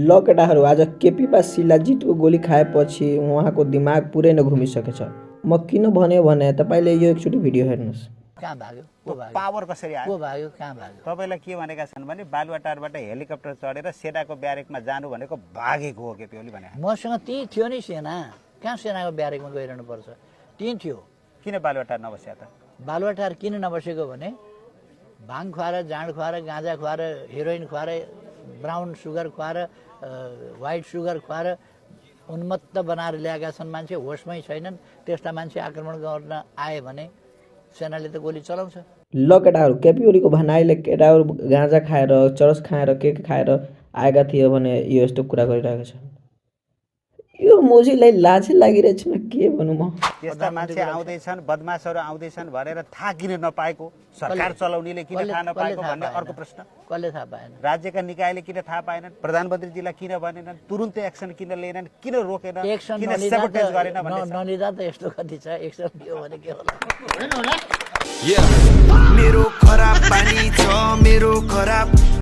ल केटाहरू आज केपीमा शिलाजीतको गोली खाएपछि उहाँको दिमाग पुरै नै घुमिसकेछ। म किन भने तपाईँले यो एकचोटि भिडियो हेर्नुहोस्। कहाँ भाग्यो को भाग्यो पावर कसरी आयो को भाग्यो कहाँ भाग्यो तपाईँलाई के भनेका छन् भने बालुवाटारबाट हेलिकप्टर चढेर सेनाको ब्यारेकमा जानु भनेको भागेको हो केपी ओली भने मसँग त्यहीँ थियो नि सेना। कहाँ सेनाको ब्यारेकमा गइरहनु पर्छ, त्यहीँ थियो। किन बालुवाटार नबस्या त बालुवाटार किन नबसेको भने भाङ खुवाएर जाँड खुवाएर गाँजा खुवाएर हेरोइन खुवाएर ब्राउन सुगर खुवाएर व्हाइट सुगर खुवाएर उन्मत्त बनाएर ल्याएका छन् मान्छे, होसमै छैनन्। त्यस्ता मान्छे आक्रमण गर्न आए भने सेनाले त गोली चलाउँछ। ल केटाहरू केपी ओलीको भनाइले केटाहरू गाँजा खाएर चरस खाएर के खाएर आएका थिए भने यो यस्तो कुरा गरिरहेको छ। यो मोजीलाई लाजै लागिरहेछ न, के भनौँ म। त्यस्ता मान्छे आउँदैछन्, बदमासहरू आउँदैछन् भनेर थाहा किन नपाएको, सरकार चलाउनेले किन थाहा नपाएको भन्ने अर्को प्रश्न। कसले थाहा पाएन? राज्यका निकायले किन थाहा पाएनन्, प्रधानमन्त्रीजीलाई किन भनेनन्, तुरुन्तै एक्सन किन लिएनन्, किन रोकेन, एक्सन किन सेबोटेज गरेन भन्ने छ। नलिँदा त यस्तो कति छ। एक्सन लियो भने के होला? मेरो खराब बानी छ, मेरो खराब